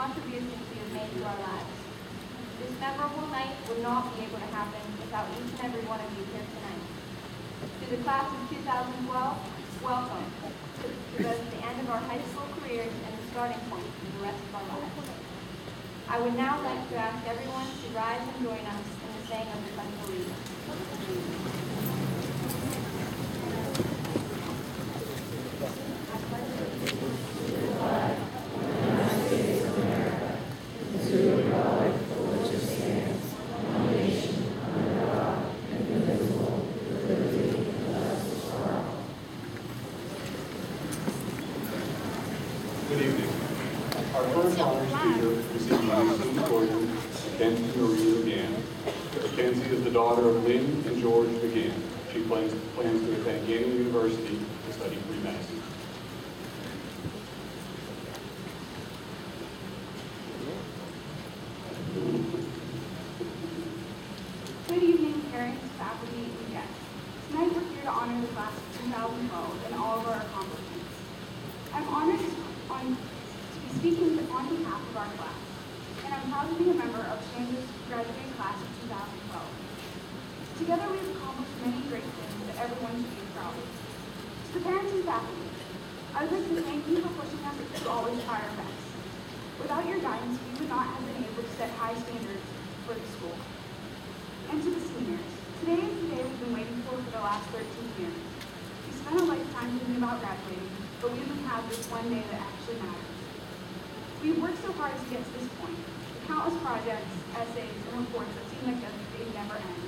contributions you have made to our lives. This memorable night would not be able to happen without each and every one of you here tonight. To the class of 2012, welcome to both the end of our high school careers and the starting point for the rest of our lives. I would now like to ask everyone to rise and join us in the saying of the pledge of allegiance. Good evening. Our first honor speaker receiving the podium, Mackenzie Marie McGann. Mackenzie is the daughter of Lynn and George McGann. She plans to attend Yale University to study pre-medicine. Good evening, parents, faculty, and guests. Tonight we're here to honor the class of 2012 and all of our accomplishments. I'm honored to be speaking on behalf of our class, and I'm proud to be a member of Shenango's graduating class of 2012. Together we've accomplished many great things that everyone should be proud of. To the parents and faculty, I would like to thank you for pushing us to always try our best. Without your guidance, we would not have been able to set high standards for the school. And to the seniors, today is the day we've been waiting for the last 13 years. We spent a lifetime thinking about graduating, but we only have this one day that actually matters. We've worked so hard to get to this point. Countless projects, essays, and reports that seem like they never end.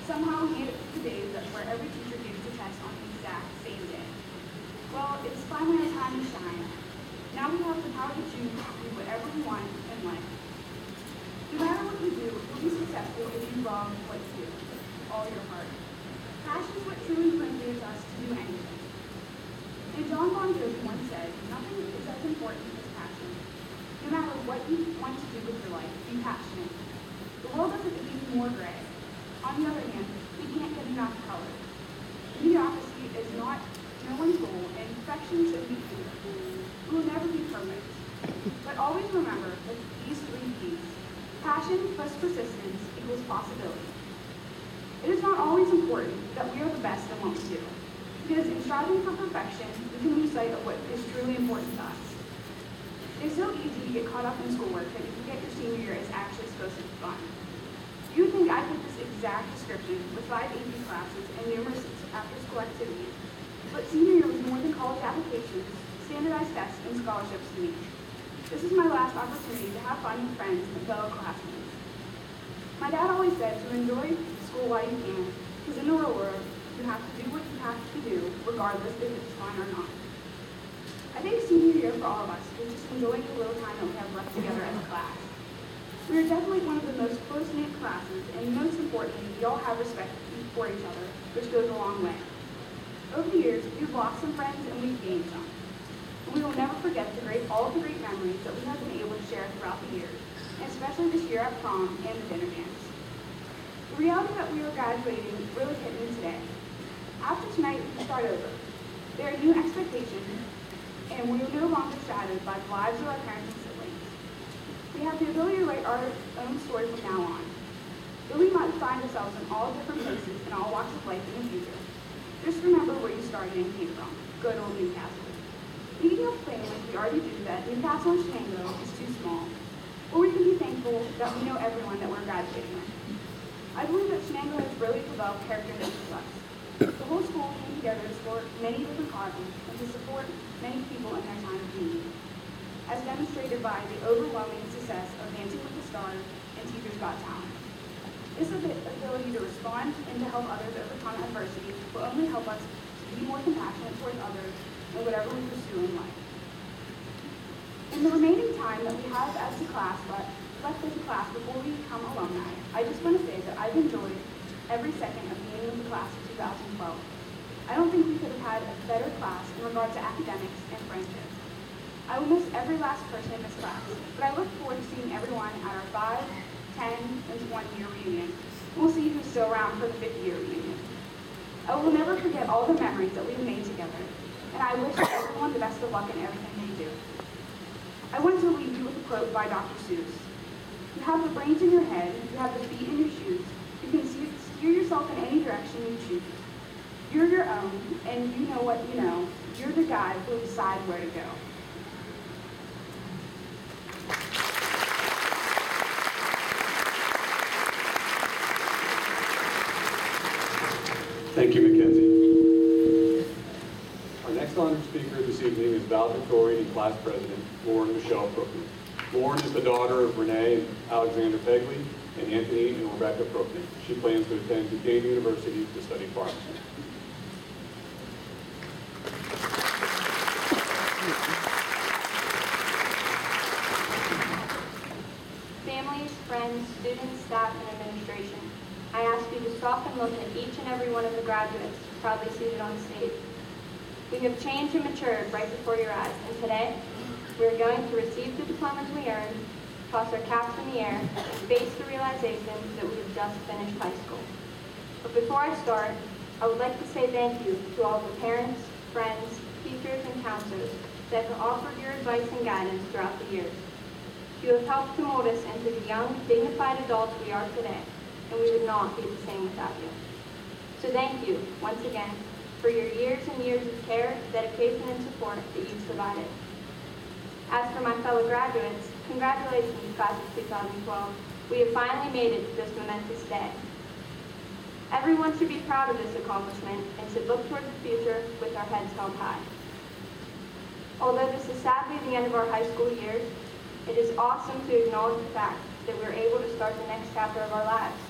Somehow we made it to the days where every teacher gives a test on the exact same day. Well, it's finally our time to shine. Now we have the power to choose to do whatever we want in life. No matter what you do, you'll be successful if you love what you do, with all your heart. Passion is what truly motivates us to do anything. And John Bon Jovi once said, nothing is as important as passion. No matter what you want to do with your life, be passionate. The world doesn't need more gray. On the other hand, we can't get enough color. Mediocrity is not no one's goal, and perfection shouldn't be either. We will never be perfect. But always remember that these three P's, passion plus persistence equals possibility. It is not always important that we are the best at what we do, because in striving for perfection, we can lose sight of what is truly important to us. It's so easy to get caught up in schoolwork that you forget your senior year is actually supposed to be fun. You would think I fit this exact description with 5 AP classes and numerous after-school activities, but senior year was more than college applications, standardized tests, and scholarships to me. This is my last opportunity to have fun with friends and fellow classmates. My dad always said to enjoy school while you can, because in the real world, you have to do what you have to do, regardless if it's fun or not. I think senior year for all of us is just enjoying the little time that we have left together as a class. We are definitely one of the most close-knit classes, and most importantly, we all have respect for each other, which goes a long way. Over the years, we've lost some friends and we've gained some. And we will never forget all of the great memories that we have been able to share throughout the years, and especially this year at prom and the dinner dance. The reality that we are graduating really hit me today. After tonight, we start over. There are new expectations, and we are no longer shadowed by the lives of our parents and siblings. We have the ability to write our own story from now on. Though we might find ourselves in all different places and all walks of life in the future, just remember where you started and came from, good old Newcastle. We can complain like we already do that Newcastle and Shenango is too small, or we can be thankful that we know everyone that we're graduating with. I believe that Shenango has really developed character that makes us. The whole school came together to support many different causes and to support many people in their time of need, as demonstrated by the overwhelming success of Dancing with the Stars and Teachers Got Talent. This ability to respond and to help others overcome adversity will only help us to be more compassionate towards others in whatever we pursue in life. In the remaining time that we have as a class left as a class before we become alumni, I just want to say that I've enjoyed every second of being with the class of 2012. I don't think we could have had a better class in regard to academics and friendships. I will miss every last person in this class, but I look forward to seeing everyone at our 5, 10, and 1-year reunion. We'll see who's still around for the 5th-year reunion. I will never forget all the memories that we've made together, and I wish everyone the best of luck in everything they do. I want to leave you with a quote by Dr. Seuss. You have the brains in your head, you have the feet in your shoes, you can steer yourself in any direction you choose. You're your own, and you know what you know. You're the guy who will decide where to go. Thank you, Mackenzie. Our next honored speaker this evening is valedictorian and class president, Lauren Michelle Crookman. Lauren is the daughter of Renee and Alexander Pegley and Anthony and Rebecca Crookman. She plans to attend Duquesne University to study pharmacy. Families, friends, students, staff, and administration, I ask you to stop and look at each and every one of the graduates proudly seated on the stage. We have changed and matured right before your eyes, and today, we are going to receive the diplomas we earned, toss our caps in the air, and face the realization that we have just finished high school. But before I start, I would like to say thank you to all the parents, friends, teachers, and counselors that have offered your advice and guidance throughout the years. You have helped to mold us into the young, dignified adults we are today, and we would not be the same without you. So thank you, once again, for your years and years of care, dedication, and support that you've provided. As for my fellow graduates, congratulations, class of 2012. We have finally made it to this momentous day. Everyone should be proud of this accomplishment and should look toward the future with our heads held high. Although this is sadly the end of our high school years, it is awesome to acknowledge the fact that we're able to start the next chapter of our lives.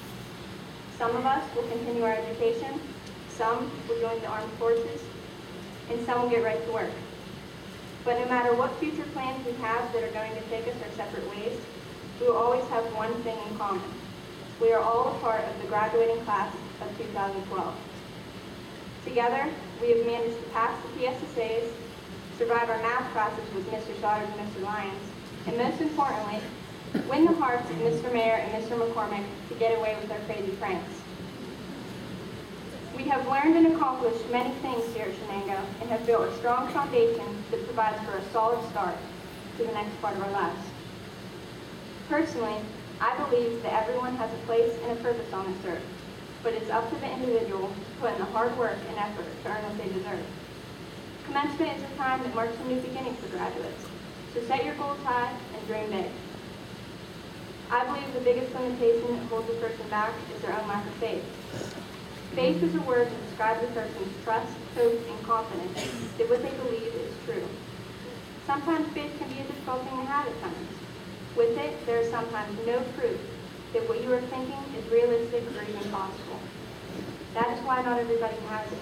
Some of us will continue our education, some will join the armed forces, and some will get right to work. But no matter what future plans we have that are going to take us our separate ways, we will always have one thing in common. We are all a part of the graduating class of 2012. Together, we have managed to pass the PSSAs, survive our math classes with Mr. Stoddard and Mr. Lyons, and most importantly, win the hearts of Mr. Mayor and Mr. McCormick to get away with our crazy pranks. We have learned and accomplished many things here at Shenango and have built a strong foundation that provides for a solid start to the next part of our lives. Personally, I believe that everyone has a place and a purpose on this earth, but it's up to the individual to put in the hard work and effort to earn what they deserve. Commencement is a time that marks a new beginning for graduates, so set your goals high and dream big. I believe the biggest limitation that holds a person back is their own lack of faith. Faith is a word to describe the person's trust, hope, and confidence that what they believe is true. Sometimes faith can be a difficult thing to have at times. With it, there is sometimes no proof that what you are thinking is realistic or even possible. That is why not everybody has it.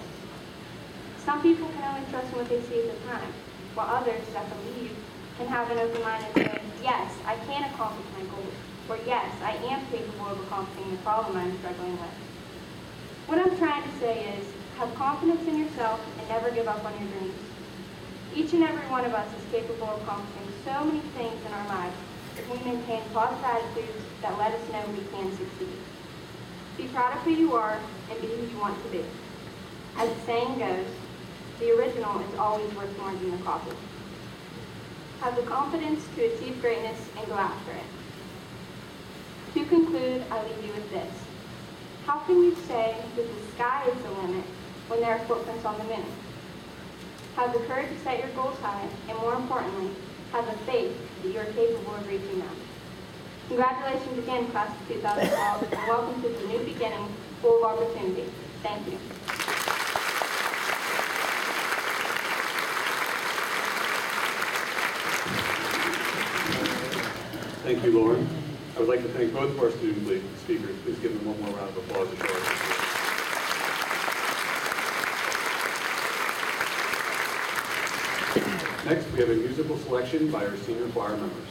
Some people can only trust in what they see at the time, while others that believe can have an open mind and say, yes, I can accomplish my goals, or yes, I am capable of accomplishing the problem I'm struggling with. What I'm trying to say is, have confidence in yourself and never give up on your dreams. Each and every one of us is capable of accomplishing so many things in our lives if we maintain positive attitudes that let us know we can succeed. Be proud of who you are and be who you want to be. As the saying goes, the original is always worth more than the copy. Have the confidence to achieve greatness and go after it. To conclude, I leave you with this. How can you say that the sky is the limit when there are footprints on the moon? Have the courage to set your goals high, and more importantly, have the faith that you are capable of reaching them. Congratulations again, class of 2012, and welcome to the new beginning full of opportunity. Thank you. Thank you, Lauren. I would like to thank both of our student league speakers. Please give them one more round of applause to show our support. Next, we have a musical selection by our senior choir members.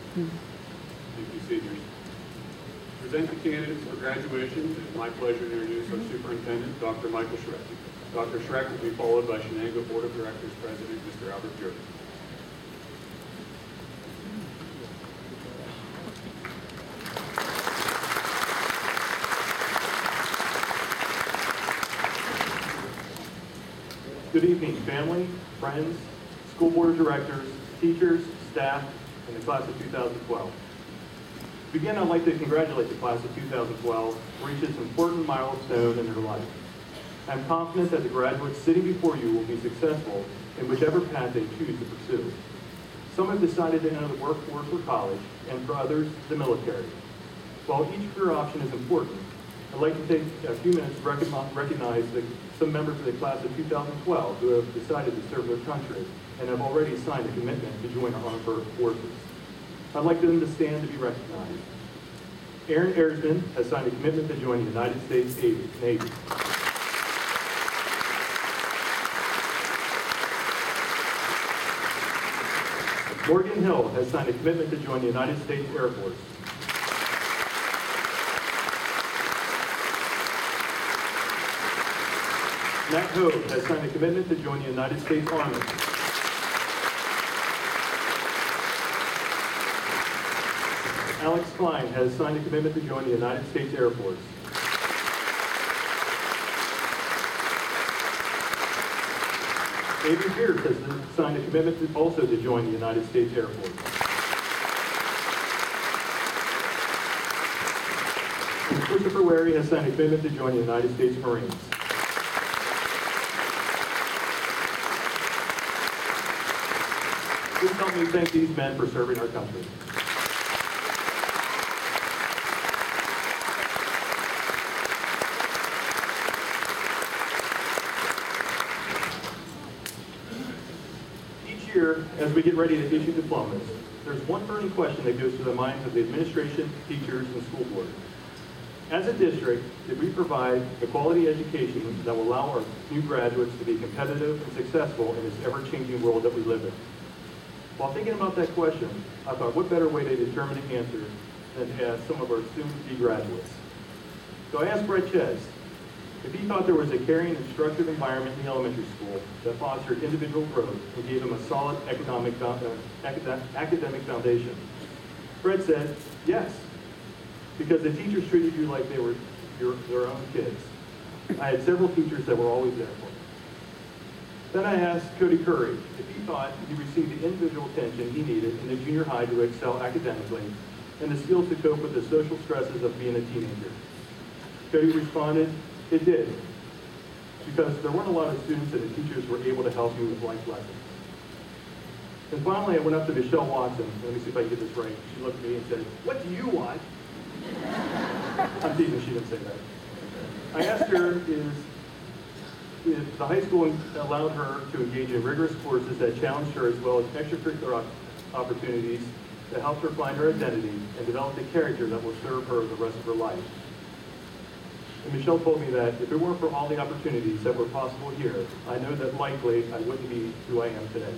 Thank you, seniors. To present the candidates for graduation, it is my pleasure to introduce our superintendent, Dr. Michael Schreck. Dr. Schreck will be followed by Shenango Board of Directors President, Mr. Albert Jordan. Good evening, family, friends, school board of directors, teachers, staff, and the class of 2012. To begin, I'd like to congratulate the class of 2012 for reaching this important milestone in their life. I'm confident that the graduates sitting before you will be successful in whichever path they choose to pursue. Some have decided to enter the workforce or college, and for others, the military. While each career option is important, I'd like to take a few minutes to recognize some members of the class of 2012 who have decided to serve their country and have already signed a commitment to join our armed forces. I'd like them to stand to be recognized. Aaron Ersman has signed a commitment to join the United States Navy. Morgan Hill has signed a commitment to join the United States Air Force. Matt Hogue has signed a commitment to join the United States Army. Alex Klein has signed a commitment to join the United States Air Force. Avery Pierce has signed a commitment also to join the United States Air Force. And Christopher Wary has signed a commitment to join the United States Marines. Please help me thank these men for serving our country. Each year, as we get ready to issue diplomas, there's one burning question that goes through the minds of the administration, teachers, and school board. As a district, did we provide the quality education that will allow our new graduates to be competitive and successful in this ever-changing world that we live in? While thinking about that question, I thought, what better way to determine the answer than to ask some of our soon-to-be graduates. So I asked Brett Ches if he thought there was a caring, instructive environment in the elementary school that fostered individual growth and gave him a solid academic foundation. Brett said, yes, because the teachers treated you like they were their own kids. I had several teachers that were always there for me. Then I asked Cody Curry if he thought he received the individual attention he needed in the junior high to excel academically and the skills to cope with the social stresses of being a teenager. Cody responded, it did, because there weren't a lot of students and the teachers were able to help you with life lessons. And finally, I went up to Michelle Watson. Let me see if I can get this right. She looked at me and said, what do you want? I'm teasing, she didn't say that. I asked her if the high school allowed her to engage in rigorous courses that challenged her as well as extracurricular opportunities that helped her find her identity and develop the character that will serve her the rest of her life. And Michelle told me that if it weren't for all the opportunities that were possible here, I know that likely I wouldn't be who I am today.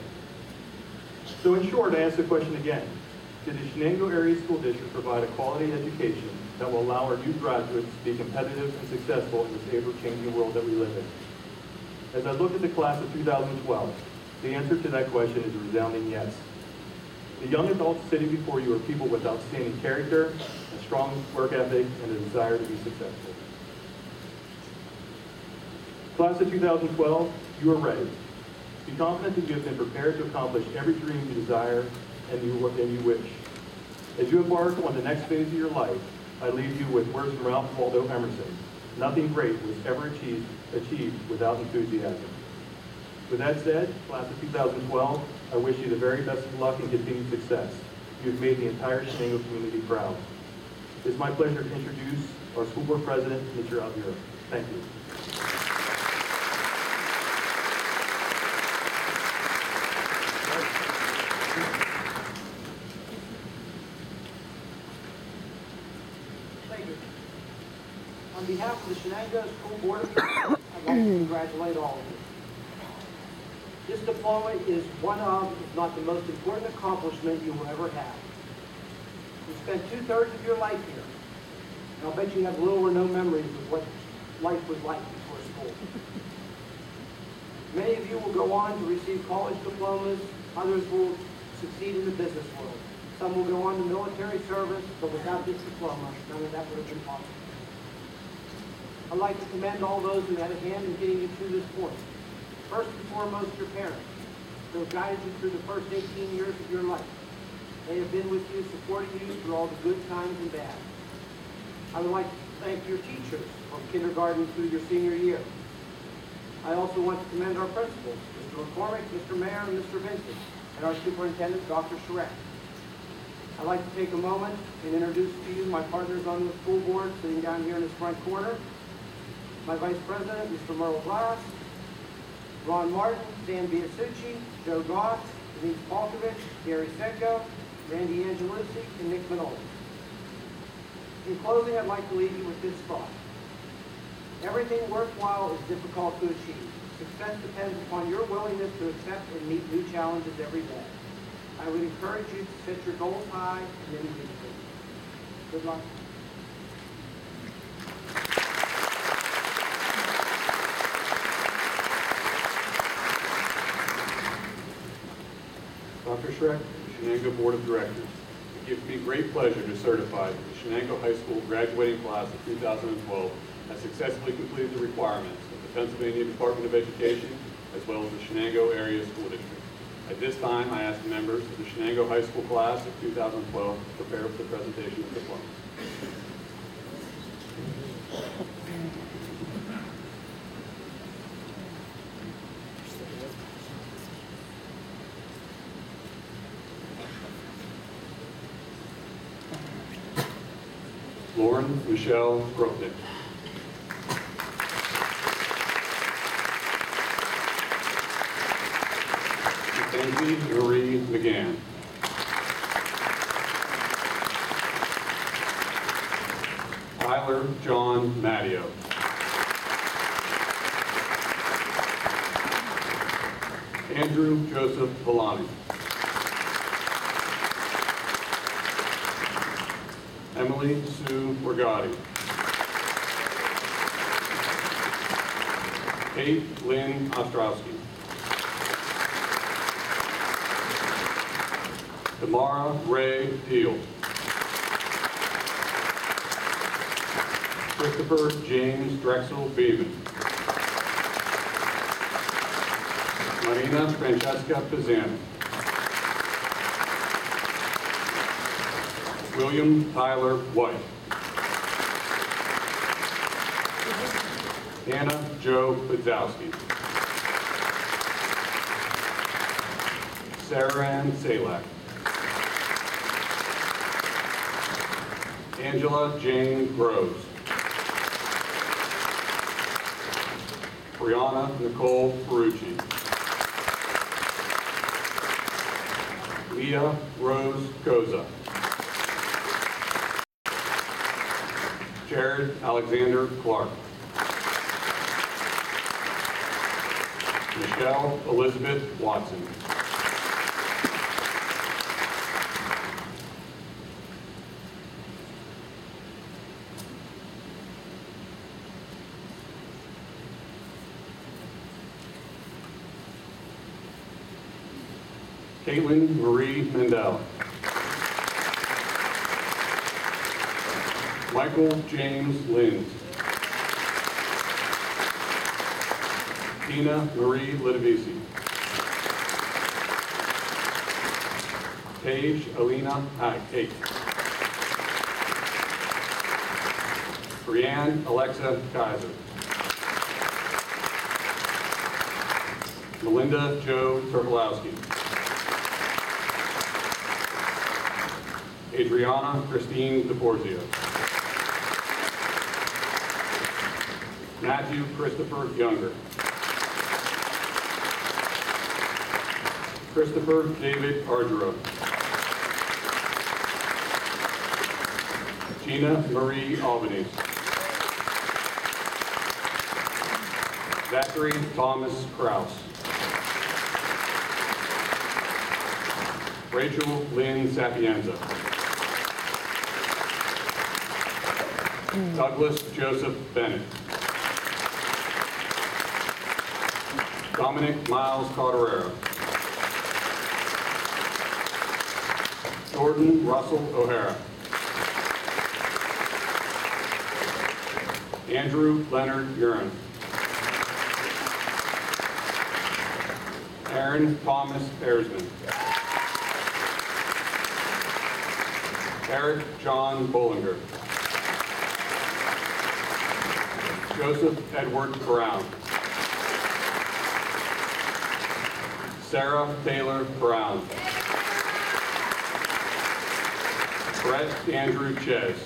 So in short, I asked the question again. Did the Shenango Area School District provide a quality education that will allow our new graduates to be competitive and successful in this ever-changing world that we live in? As I look at the class of 2012, the answer to that question is a resounding yes. The young adults sitting before you are people with outstanding character, a strong work ethic, and a desire to be successful. Class of 2012, you are ready. Be confident that you have been prepared to accomplish every dream you desire and you wish. As you embark on the next phase of your life, I leave you with words from Ralph Waldo Emerson. Nothing great was ever achieved without enthusiasm. With that said, class of 2012, I wish you the very best of luck and continued success. You have made the entire Shenango community proud. It's my pleasure to introduce our school board president, Mr. Alviera. Thank you. On behalf of the Shenango School Board of Trustees, I'd like to congratulate all of you. This diploma is one of, if not the most important accomplishment you will ever have. You spent 2/3 of your life here, and I'll bet you have little or no memories of what life was like before school. Many of you will go on to receive college diplomas, others will succeed in the business world. Some will go on to military service, but without this diploma, none of that would have been possible. I'd like to commend all those who had a hand in getting you to this point. First and foremost, your parents, who have guided you through the first 18 years of your life. They have been with you, supporting you through all the good times and bad. I would like to thank your teachers from kindergarten through your senior year. I also want to commend our principals, Mr. McCormick, Mr. Mayor, and Mr. Vincent, and our superintendent, Dr. Charette. I'd like to take a moment and introduce to you my partners on the school board sitting down here in this front corner. My Vice President, Mr. Merle Glass, Ron Martin, Dan Biasucci, Joe Goss, Denise Palkovich, Gary Senko, Randy Angelucci, and Nick Manoli. In closing, I'd like to leave you with this thought. Everything worthwhile is difficult to achieve. Success depends upon your willingness to accept and meet new challenges every day. I would encourage you to set your goals high and then reach them. Good luck. Dr. Schreck, the Shenango Board of Directors, it gives me great pleasure to certify that the Shenango High School graduating class of 2012 has successfully completed the requirements of the Pennsylvania Department of Education as well as the Shenango Area School District. At this time, I ask the members of the Shenango High School class of 2012 to prepare for the presentation of diplomas. Lauren Michelle Gropnick. Mackenzie Marie McGann. Tyler John Mattio. Andrew Joseph Villani. Emily Sue Morgatti. Kate Lynn Ostrowski. Tamara Ray Peel. Christopher James Drexel Beeman. Marina Francesca Pizzana. William Tyler White. Anna Joe Budzowski. Sarah Ann Salak. Angela Jane Groves. Brianna Nicole Ferrucci. Leah Rose Koza. Jared Alexander Clark. Michelle Elizabeth Watson. Caitlin Marie Mendel. Michael James Lind. Tina Marie Lidovisi. Paige Alina Kate. Brianne Alexa Kaiser. Melinda Jo Turkolowski. Adriana Christine DePorzio. Matthew Christopher Younger. Christopher David Argero. Gina Marie Albanese. Zachary Thomas Kraus. Rachel Lynn Sapienza. Douglas Joseph Bennett. Dominic Miles Cotterero. Jordan Russell O'Hara. Andrew Leonard Urin. Aaron Thomas Ersman. Eric John Bollinger. Joseph Edward Brown. Sarah Taylor Brown. Brett Andrew Ches.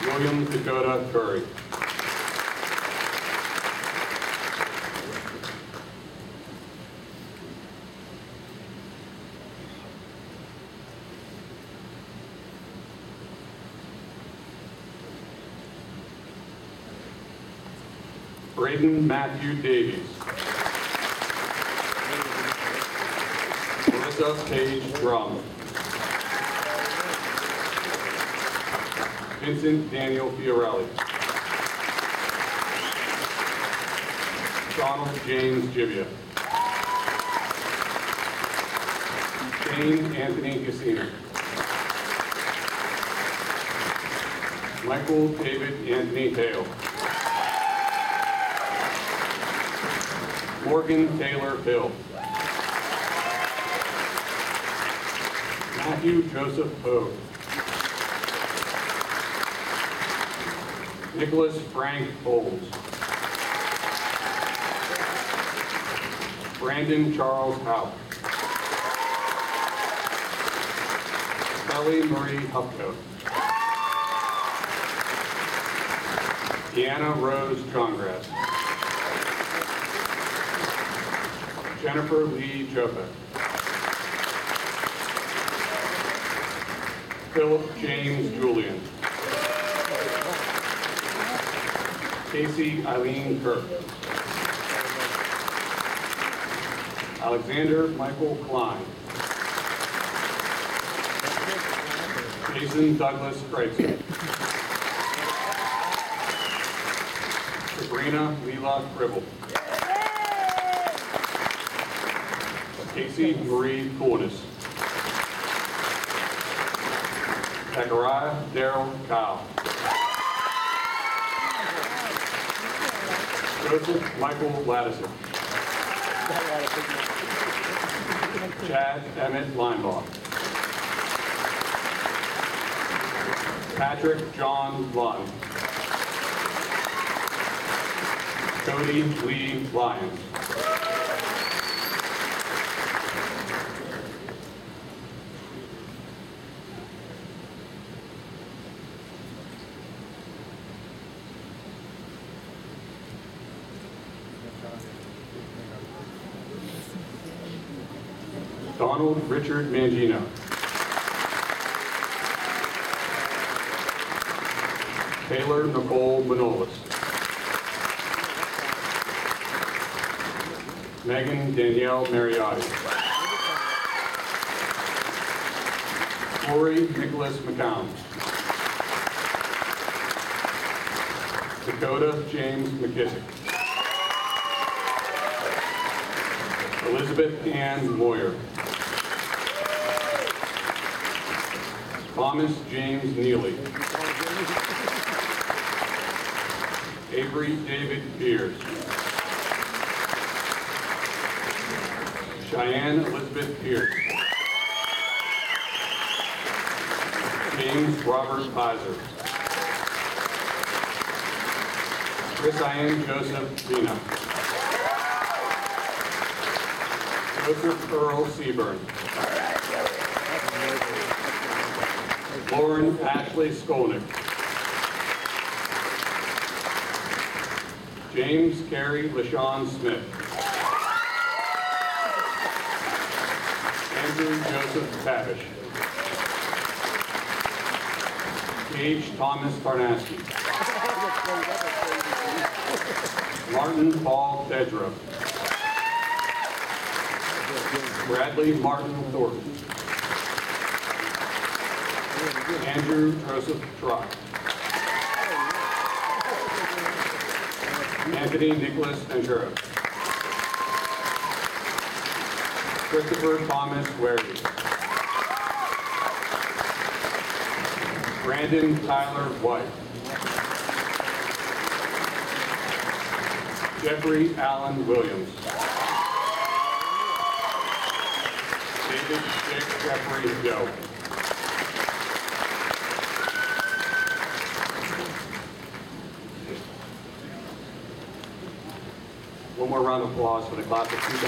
William Dakota Curry. Braden Matthew Davies. Alyssa Paige Drum. Vincent Daniel Fiorelli. Donald James Gibbia. Shane Anthony Cassina. Michael David Anthony Hale. Morgan Taylor Hill. Matthew Joseph Poe. Nicholas Frank Bowles. Brandon Charles Howe. Kelly Marie Hupko. Deanna Rose Johngrass. Jennifer Lee Jopek. Philip James Julian. Casey Eileen Kirk. Alexander Michael Klein. Jason Douglas Kreitzer. Sabrina Leela Gribble. Casey Marie Coolness. Zachariah Darrell Kyle. Joseph Michael Ladison. Chad Emmett Linebaugh. Patrick John Lund. Cody Lee Lyons. Donald Richard Mangino. Taylor Nicole Manolis. Megan Danielle Mariotti. Corey Nicholas McCown. Dakota James McKissick. Elizabeth Ann Moyer. Thomas James Neely. Avery David Pierce. Cheyenne Elizabeth Pierce. James Robert Pizer. Chris Ian Joseph Vina. Joseph Earl Seaburn. Lauren Ashley Skolnick. James Carey LaShawn Smith. Andrew Joseph Babish. Gage Thomas Tarnaski. Martin Paul Dedra. Bradley Martin Thornton. Andrew Joseph Trott. Anthony Nicholas Ventura. Christopher Thomas Warey. Brandon Tyler White. Jeffrey Allen Williams. David Dick Jeffrey Joe. One more round of applause for the class of 2000.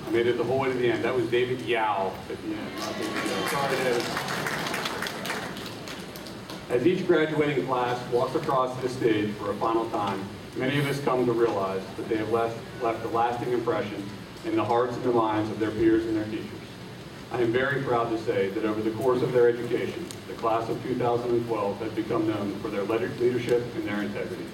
I made it the whole way to the end. That was David Yao at the end, not David Yao. Sorry, David. As each graduating class walks across this stage for a final time, many of us come to realize that they have left a lasting impression in the hearts and the minds of their peers and their teachers. I I am very proud to say that over the course of their education, the class of 2012 has become known for their leadership and their integrity.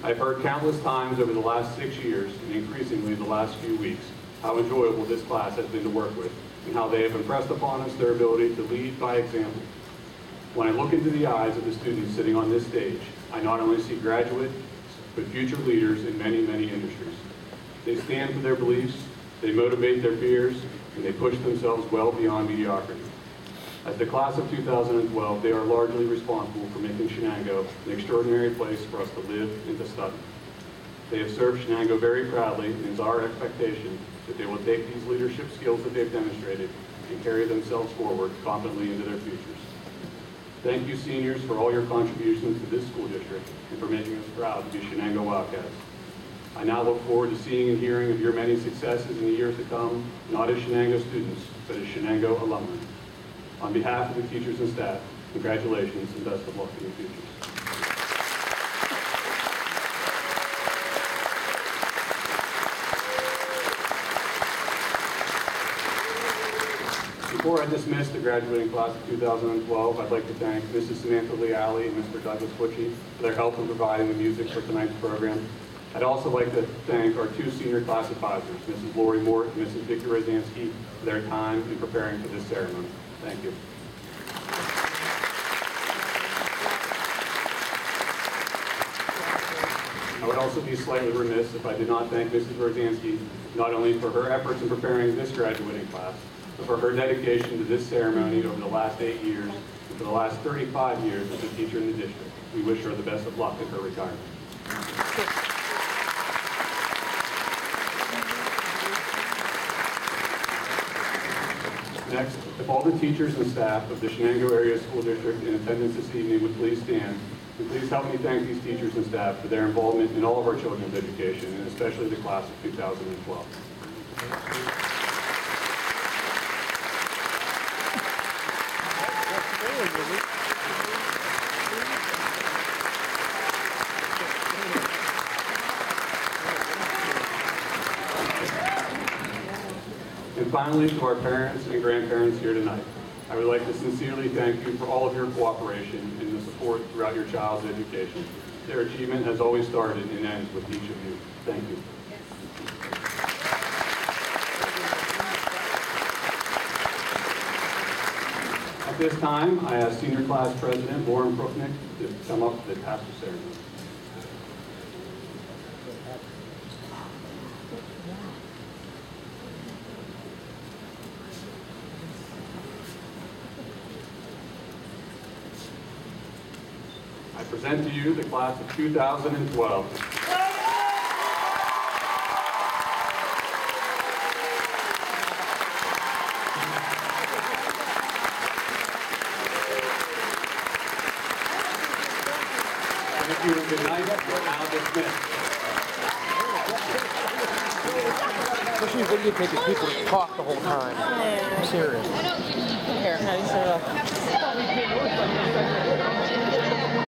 I've heard countless times over the last 6 years, and increasingly the last few weeks, how enjoyable this class has been to work with, and how they have impressed upon us their ability to lead by example. When I look into the eyes of the students sitting on this stage, I not only see graduates, but future leaders in many, many industries. They stand for their beliefs, they motivate their peers, and they push themselves well beyond mediocrity. As the class of 2012, they are largely responsible for making Shenango an extraordinary place for us to live and to study. They have served Shenango very proudly, and it's our expectation that they will take these leadership skills that they've demonstrated and carry themselves forward confidently into their futures. Thank you, seniors, for all your contributions to this school district and for making us proud to be Shenango Wildcats. I now look forward to seeing and hearing of your many successes in the years to come, not as Shenango students, but as Shenango alumni. On behalf of the teachers and staff, congratulations and best of luck in your futures. Before I dismiss the graduating class of 2012, I'd like to thank Mrs. Samantha Leali and Mr. Douglas Butchie for their help in providing the music for tonight's program. I'd also like to thank our two senior class advisors, Mrs. Lori Mort and Mrs. Vicki Rozansky, for their time in preparing for this ceremony. Thank you. I would also be slightly remiss if I did not thank Mrs. Rozansky not only for her efforts in preparing this graduating class, but for her dedication to this ceremony over the last 8 years and for the last 35 years as a teacher in the district. We wish her the best of luck in her retirement. Next, if all the teachers and staff of the Shenango Area School District in attendance this evening would please stand, and please help me thank these teachers and staff for their involvement in all of our children's education, and especially the class of 2012. And finally, to our parents and grandparents here tonight, I would like to sincerely thank you for all of your cooperation and the support throughout your child's education. Their achievement has always started and ends with each of you. Thank you. At this time, I ask Senior Class President Lauren Prochnick to come up to the pastor ceremony. I present to you the class of 2012. Thank you and good night. We're now dismissed. Especially videotaping people who talk the whole time. I'm serious. Here, how do you say that?